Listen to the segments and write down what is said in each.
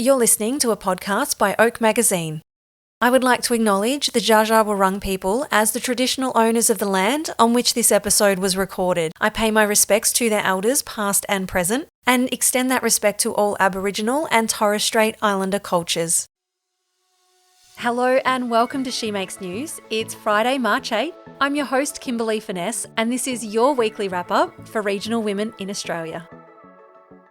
You're listening to a podcast by Oak Magazine. I would like to acknowledge the Dja Dja Wurrung people as the traditional owners of the land on which this episode was recorded. I pay my respects to their elders, past and present, and extend that respect to all Aboriginal and Torres Strait Islander cultures. Hello and welcome to She Makes News. It's Friday, March 8. I'm your host, Kimberly Finesse, and this is your weekly wrap-up for regional women in Australia.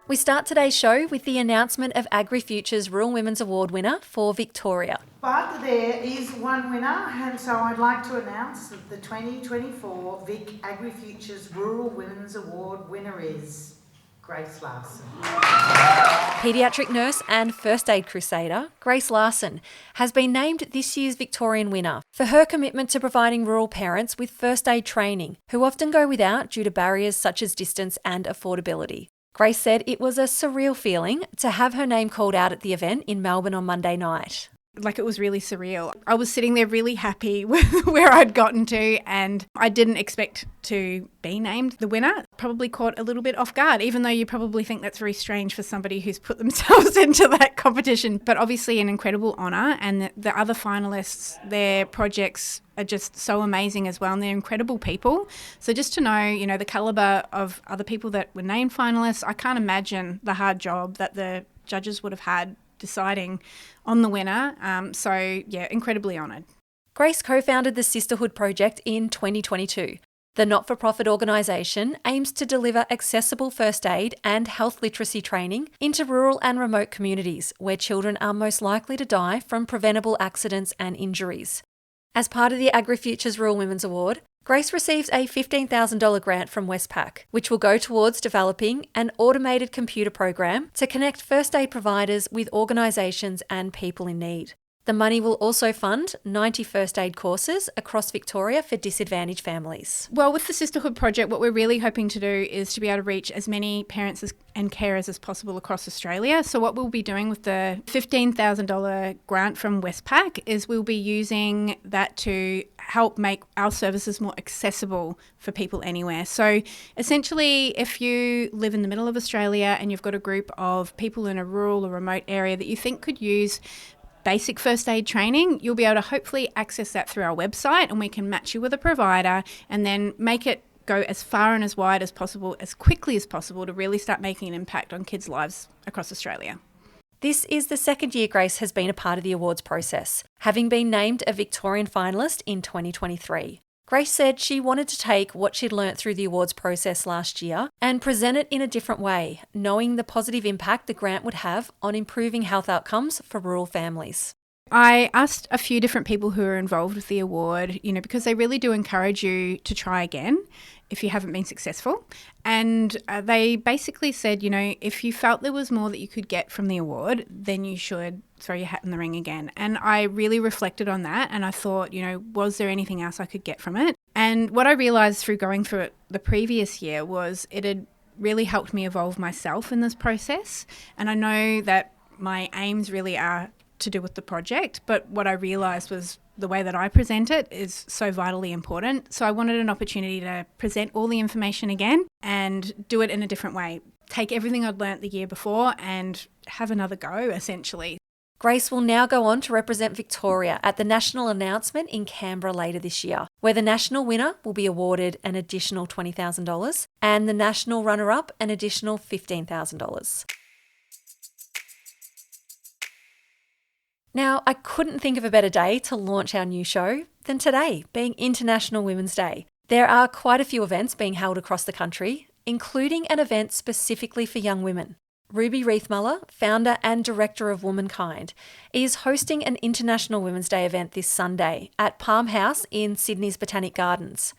We start today's show with the announcement of AgriFutures Rural Women's Award winner for Victoria. But there is one winner, and so I'd like to announce that the 2024 Vic AgriFutures Rural Women's Award winner is Grace Larson. Paediatric nurse and first aid crusader, Grace Larson, has been named this year's Victorian winner for her commitment to providing rural parents with first aid training, who often go without due to barriers such as distance and affordability. Grace said it was a surreal feeling to have her name called out at the event in Melbourne on Monday night. It was really surreal. I was sitting there really happy with where I'd gotten to, and I didn't expect to be named the winner. Probably caught a little bit off guard, even though you probably think that's very strange for somebody who's put themselves into that competition. But obviously an incredible honour, and the other finalists, their projects are just so amazing as well, and they're incredible people. So just to know, the calibre of other people that were named finalists, I can't imagine the hard job that the judges would have had deciding on the winner. Incredibly honoured. Grace co-founded the Sisterhood Project in 2022. The not-for-profit organisation aims to deliver accessible first aid and health literacy training into rural and remote communities where children are most likely to die from preventable accidents and injuries. As part of the AgriFutures Rural Women's Award, Grace receives a $15,000 grant from Westpac, which will go towards developing an automated computer program to connect first aid providers with organisations and people in need. The money will also fund 90 first aid courses across Victoria for disadvantaged families. Well, with the Sisterhood Project, what we're really hoping to do is to be able to reach as many parents and carers as possible across Australia. So what we'll be doing with the $15,000 grant from Westpac is we'll be using that to help make our services more accessible for people anywhere. So essentially, if you live in the middle of Australia and you've got a group of people in a rural or remote area that you think could use basic first aid training, you'll be able to hopefully access that through our website, and we can match you with a provider and then make it go as far and as wide as possible, as quickly as possible, to really start making an impact on kids' lives across Australia. This is the second year Grace has been a part of the awards process, having been named a Victorian finalist in 2023. Grace said she wanted to take what she'd learnt through the awards process last year and present it in a different way, knowing the positive impact the grant would have on improving health outcomes for rural families. I asked a few different people who are involved with the award, because they really do encourage you to try again if you haven't been successful. And they basically said, if you felt there was more that you could get from the award, then you should throw your hat in the ring again. And I really reflected on that, and I thought, was there anything else I could get from it? And what I realised through going through it the previous year was it had really helped me evolve myself in this process. And I know that my aims really are to do with the project, but what I realised was the way that I present it is so vitally important. So I wanted an opportunity to present all the information again and do it in a different way. Take everything I'd learnt the year before and have another go, essentially. Grace will now go on to represent Victoria at the national announcement in Canberra later this year, where the national winner will be awarded an additional $20,000 and the national runner-up an additional $15,000. Now, I couldn't think of a better day to launch our new show than today, being International Women's Day. There are quite a few events being held across the country, including an event specifically for young women. Ruby Reithmuller, founder and director of Womankind, is hosting an International Women's Day event this Sunday at Palm House in Sydney's Botanic Gardens.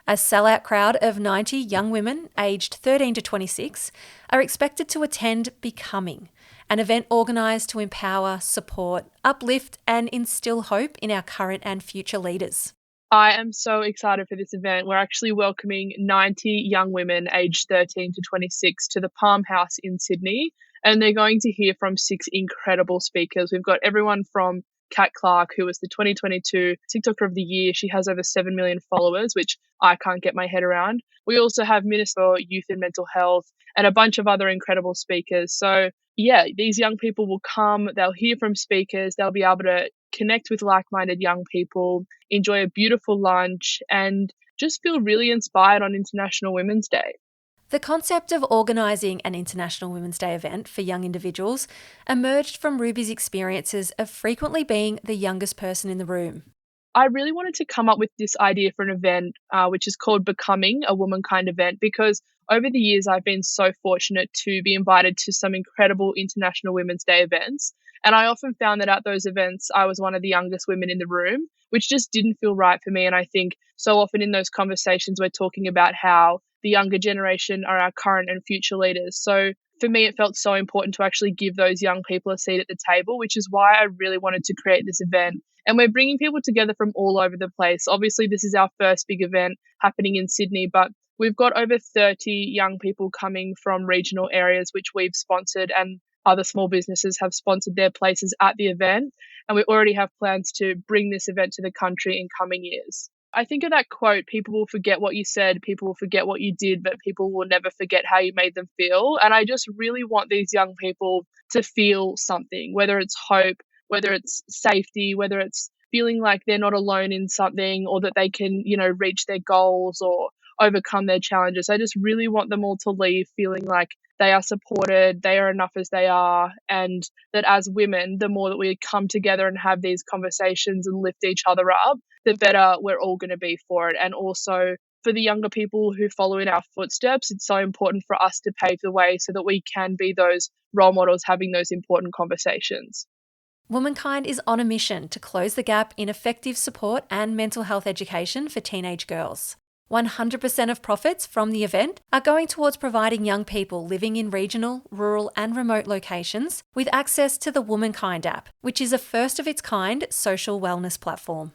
A sellout crowd of 90 young women aged 13 to 26 are expected to attend Becoming, an event organised to empower, support, uplift and instill hope in our current and future leaders. I am so excited for this event. We're actually welcoming 90 young women aged 13 to 26 to the Palm House in Sydney, and they're going to hear from 6 incredible speakers. We've got everyone from Kat Clark, who was the 2022 TikToker of the Year. She has over 7 million followers, which I can't get my head around. We also have Minister for Youth and Mental Health and a bunch of other incredible speakers. So yeah, these young people will come, they'll hear from speakers, they'll be able to connect with like-minded young people, enjoy a beautiful lunch, and just feel really inspired on International Women's Day. The concept of organising an International Women's Day event for young individuals emerged from Ruby's experiences of frequently being the youngest person in the room. I really wanted to come up with this idea for an event, which is called Becoming a Womankind event, because over the years I've been so fortunate to be invited to some incredible International Women's Day events. And I often found that at those events, I was one of the youngest women in the room, which just didn't feel right for me. And I think so often in those conversations, we're talking about how the younger generation are our current and future leaders. So for me, it felt so important to actually give those young people a seat at the table, which is why I really wanted to create this event. And we're bringing people together from all over the place. Obviously, this is our first big event happening in Sydney, but we've got over 30 young people coming from regional areas, which we've sponsored, and other small businesses have sponsored their places at the event. And we already have plans to bring this event to the country in coming years. I think of that quote, people will forget what you said, people will forget what you did, but people will never forget how you made them feel. And I just really want these young people to feel something, whether it's hope, whether it's safety, whether it's feeling like they're not alone in something, or that they can, reach their goals or overcome their challenges. I just really want them all to leave feeling like they are supported, they are enough as they are, and that as women, the more that we come together and have these conversations and lift each other up, the better we're all going to be for it. And also for the younger people who follow in our footsteps, it's so important for us to pave the way so that we can be those role models having those important conversations. Womankind is on a mission to close the gap in effective support and mental health education for teenage girls. 100% of profits from the event are going towards providing young people living in regional, rural and remote locations with access to the Womankind app, which is a first-of-its-kind social wellness platform.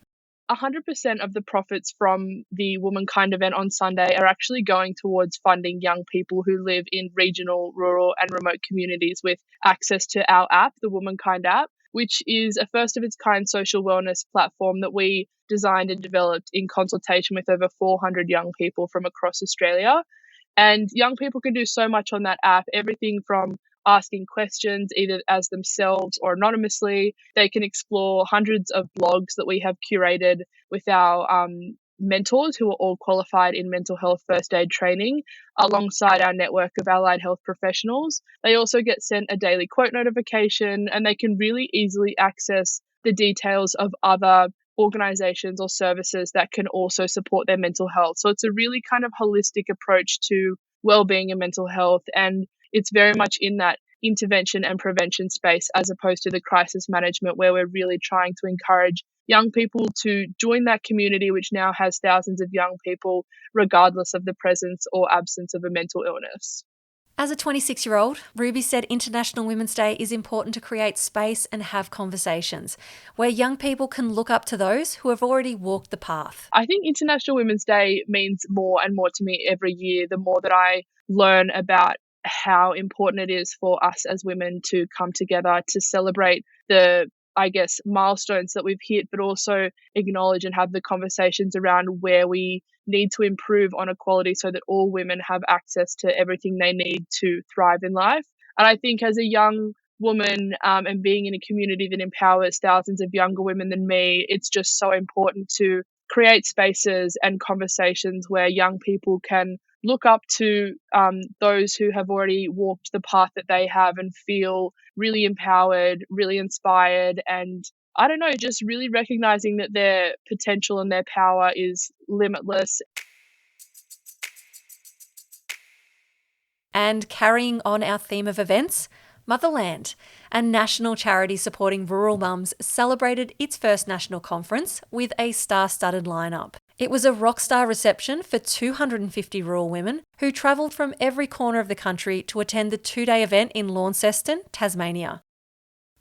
100% of the profits from the Womankind event on Sunday are actually going towards funding young people who live in regional, rural and remote communities with access to our app, the Womankind app, which is a first-of-its-kind social wellness platform that we designed and developed in consultation with over 400 young people from across Australia. And young people can do so much on that app, everything from asking questions either as themselves or anonymously. They can explore hundreds of blogs that we have curated with our mentors who are all qualified in mental health first aid training alongside our network of allied health professionals. They also get sent a daily quote notification, and they can really easily access the details of other organizations or services that can also support their mental health. So it's a really kind of holistic approach to well-being and mental health, and it's very much in that intervention and prevention space as opposed to the crisis management, where we're really trying to encourage young people to join that community, which now has thousands of young people, regardless of the presence or absence of a mental illness. As a 26-year-old, Ruby said International Women's Day is important to create space and have conversations where young people can look up to those who have already walked the path. I think International Women's Day means more and more to me every year, the more that I learn about how important it is for us as women to come together to celebrate the milestones that we've hit, but also acknowledge and have the conversations around where we need to improve on equality so that all women have access to everything they need to thrive in life. And I think as a young woman and being in a community that empowers thousands of younger women than me, it's just so important to create spaces and conversations where young people can look up to those who have already walked the path that they have and feel really empowered, really inspired, and I don't know, just really recognizing that their potential and their power is limitless. And carrying on our theme of events, Motherland, a national charity supporting rural mums, celebrated its first national conference with a star-studded lineup. It was a rockstar reception for 250 rural women who travelled from every corner of the country to attend the 2-day event in Launceston, Tasmania.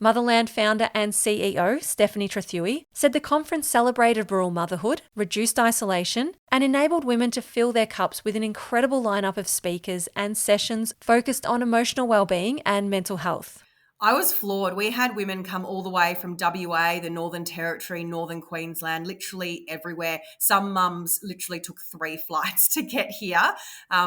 Motherland founder and CEO Stephanie Trethewey said the conference celebrated rural motherhood, reduced isolation, and enabled women to fill their cups with an incredible lineup of speakers and sessions focused on emotional well-being and mental health. I was floored. We had women come all the way from WA, the Northern Territory, Northern Queensland, literally everywhere. Some mums literally took 3 flights to get here.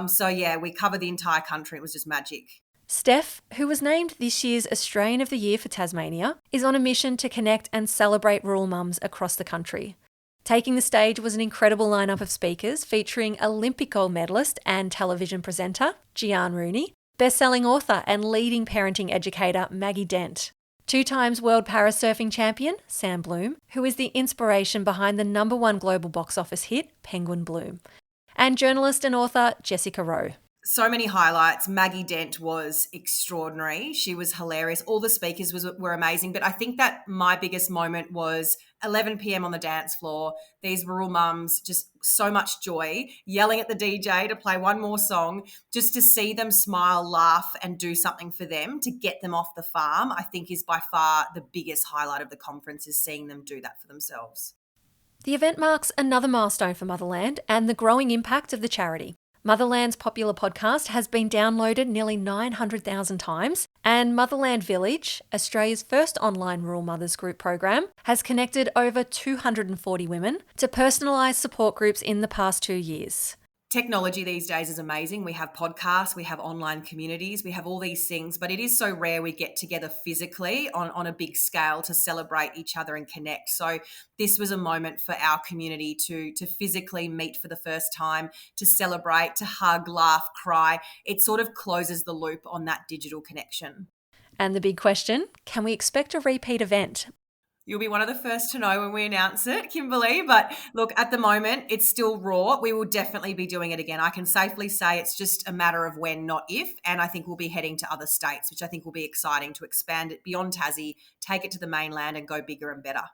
So, yeah, we covered the entire country. It was just magic. Steph, who was named this year's Australian of the Year for Tasmania, is on a mission to connect and celebrate rural mums across the country. Taking the stage was an incredible lineup of speakers featuring Olympic gold medalist and television presenter Gianne Rooney, best-selling author and leading parenting educator Maggie Dent, 2 times world parasurfing champion Sam Bloom, who is the inspiration behind the #1 global box office hit Penguin Bloom, and journalist and author Jessica Rowe. So many highlights. Maggie Dent was extraordinary. She was hilarious. All the speakers were amazing. But I think that my biggest moment was 11 p.m. on the dance floor. These rural mums, just so much joy, yelling at the DJ to play one more song, just to see them smile, laugh, and do something for them to get them off the farm, I think is by far the biggest highlight of the conference, is seeing them do that for themselves. The event marks another milestone for Motherland and the growing impact of the charity. Motherland's popular podcast has been downloaded nearly 900,000 times, and Motherland Village, Australia's first online rural mothers group program, has connected over 240 women to personalised support groups in the past 2 years. Technology these days is amazing. We have podcasts, we have online communities, we have all these things, but it is so rare we get together physically on a big scale to celebrate each other and connect. So this was a moment for our community to physically meet for the first time, to celebrate, to hug, laugh, cry. It sort of closes the loop on that digital connection. And the big question, can we expect a repeat event? You'll be one of the first to know when we announce it, Kimberly. But look, at the moment, it's still raw. We will definitely be doing it again. I can safely say it's just a matter of when, not if. And I think we'll be heading to other states, which I think will be exciting to expand it beyond Tassie, take it to the mainland and go bigger and better.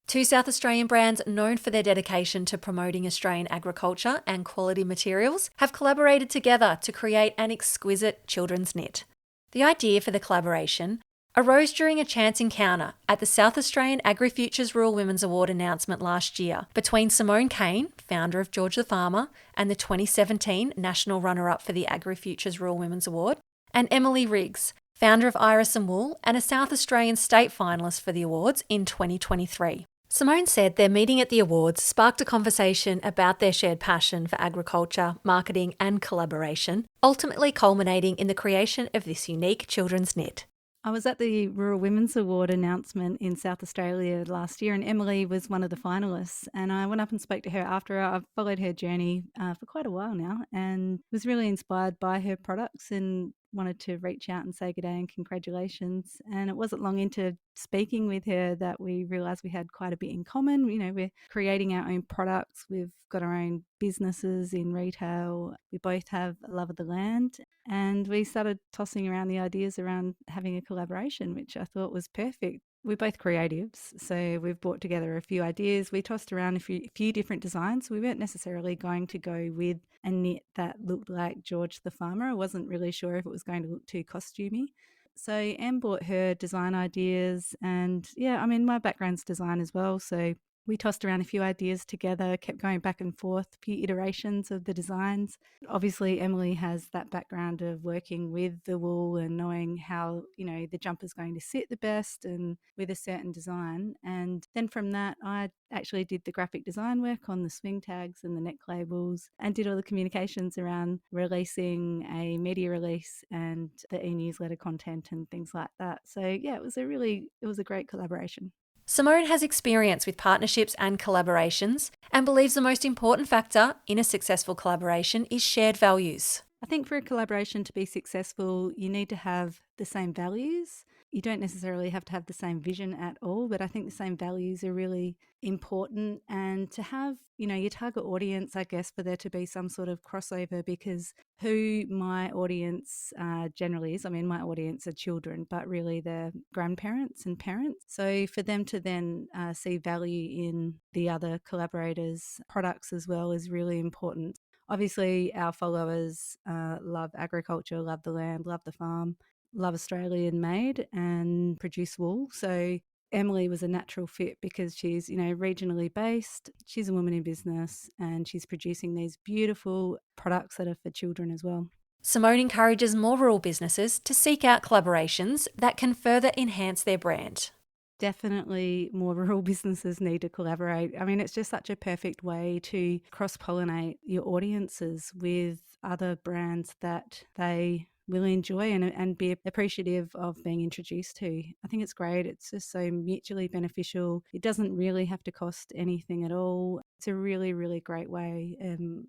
2 South Australian brands known for their dedication to promoting Australian agriculture and quality materials have collaborated together to create an exquisite children's knit. The idea for the collaboration arose during a chance encounter at the South Australian AgriFutures Rural Women's Award announcement last year between Simone Kane, founder of George the Farmer and the 2017 national runner-up for the AgriFutures Rural Women's Award, and Emily Riggs, founder of Iris and Wool and a South Australian state finalist for the awards in 2023. Simone said their meeting at the awards sparked a conversation about their shared passion for agriculture, marketing and collaboration, ultimately culminating in the creation of this unique children's knit. I was at the Rural Women's Award announcement in South Australia last year, and Emily was one of the finalists. And I went up and spoke to her after. I've followed her journey for quite a while now and was really inspired by her products and wanted to reach out and say good day and congratulations. And it wasn't long into speaking with her that we realised we had quite a bit in common. You know, we're creating our own products. We've got our own businesses in retail. We both have a love of the land. And we started tossing around the ideas around having a collaboration, which I thought was perfect. We're both creatives, so we've brought together a few ideas. We tossed around a few different designs. We weren't necessarily going to go with a knit that looked like George the Farmer. I wasn't really sure if it was going to look too costumey. So Em brought her design ideas, and yeah, I mean, my background's design as well, so we tossed around a few ideas together, kept going back and forth, a few iterations of the designs. Obviously, Emily has that background of working with the wool and knowing how, you know, the jumper's going to sit the best and with a certain design. And then from that, I actually did the graphic design work on the swing tags and the neck labels and did all the communications around releasing a media release and the e-newsletter content and things like that. So yeah, it was a great collaboration. Simone has experience with partnerships and collaborations and believes the most important factor in a successful collaboration is shared values. I think for a collaboration to be successful, you need to have the same values. You don't necessarily have to have the same vision at all, but I think the same values are really important. And to have, you know, your target audience, I guess, for there to be some sort of crossover, because who my audience generally is, I mean, my audience are children, but really they're grandparents and parents. So for them to then see value in the other collaborators' products as well is really important. Obviously, our followers love agriculture, love the land, love the farm, love Australian made and produce wool. So Emily was a natural fit because she's, you know, regionally based. She's a woman in business and she's producing these beautiful products that are for children as well. Simone encourages more rural businesses to seek out collaborations that can further enhance their brand. Definitely more rural businesses need to collaborate. I mean, it's just such a perfect way to cross-pollinate your audiences with other brands that they will enjoy and be appreciative of being introduced to. I think it's great. It's just so mutually beneficial. It doesn't really have to cost anything at all. It's a really, really great way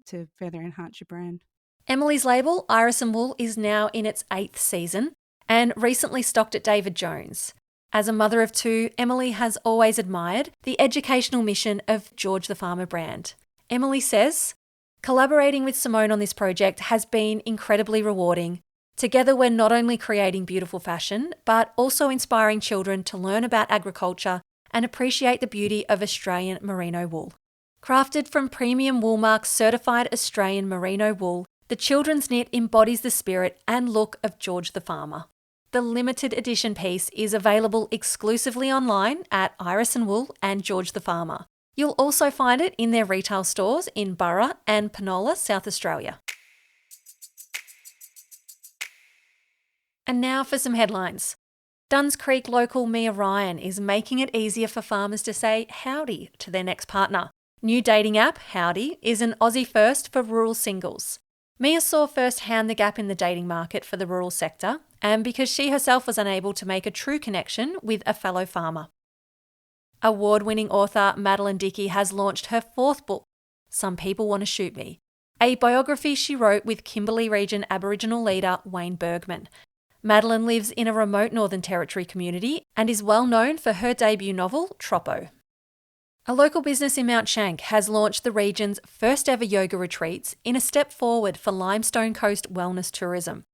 to further enhance your brand. Emily's label, Iris & Wool, is now in its 8th season and recently stocked at David Jones. As a mother of 2, Emily has always admired the educational mission of George the Farmer brand. Emily says, "Collaborating with Simone on this project has been incredibly rewarding. Together, we're not only creating beautiful fashion, but also inspiring children to learn about agriculture and appreciate the beauty of Australian merino wool. Crafted from premium Woolmark certified Australian merino wool, the children's knit embodies the spirit and look of George the Farmer. The limited edition piece is available exclusively online at Iris & Wool and George the Farmer. You'll also find it in their retail stores in Burra and Penola, South Australia." And now for some headlines. Duns Creek local Mia Ryan is making it easier for farmers to say howdy to their next partner. New dating app, Howdy, is an Aussie first for rural singles. Mia saw firsthand the gap in the dating market for the rural sector, and because she herself was unable to make a true connection with a fellow farmer. Award-winning author Madeline Dickey has launched her 4th book, Some People Want to Shoot Me, a biography she wrote with Kimberley Region Aboriginal leader Wayne Bergman. Madeline lives in a remote Northern Territory community and is well known for her debut novel, Troppo. A local business in Mount Shank has launched the region's first ever yoga retreats in a step forward for Limestone Coast wellness tourism.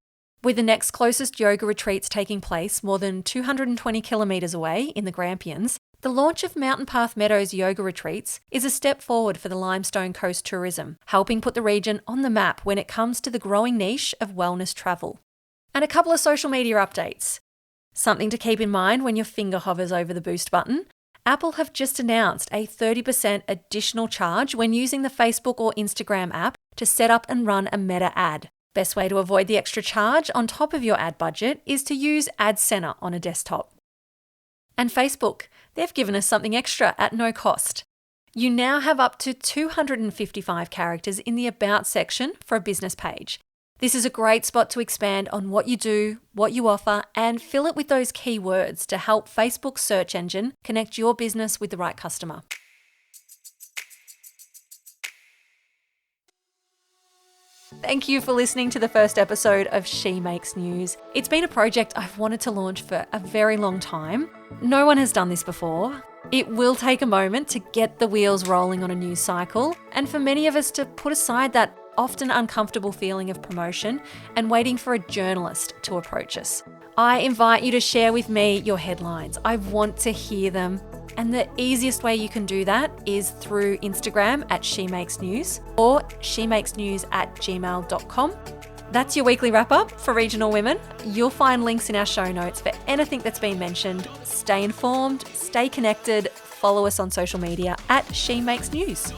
With the next closest yoga retreats taking place more than 220 kilometres away in the Grampians, the launch of Mountain Path Meadows yoga retreats is a step forward for the Limestone Coast tourism, helping put the region on the map when it comes to the growing niche of wellness travel. And a couple of social media updates. Something to keep in mind when your finger hovers over the boost button. Apple have just announced a 30% additional charge when using the Facebook or Instagram app to set up and run a Meta ad. Best way to avoid the extra charge on top of your ad budget is to use Ad Center on a desktop. And Facebook, they've given us something extra at no cost. You now have up to 255 characters in the About section for a business page. This is a great spot to expand on what you do, what you offer, and fill it with those keywords to help Facebook's search engine connect your business with the right customer. Thank you for listening to the first episode of She Makes News. It's been a project I've wanted to launch for a very long time. No one has done this before. It will take a moment to get the wheels rolling on a news cycle, and for many of us to put aside that often uncomfortable feeling of promotion and waiting for a journalist to approach us. I invite you to share with me your headlines. I want to hear them. And the easiest way you can do that is through Instagram at She Makes News or shemakesnews@gmail.com. That's your weekly wrap up for regional women. You'll find links in our show notes for anything that's been mentioned. Stay informed, stay connected, follow us on social media at She Makes News.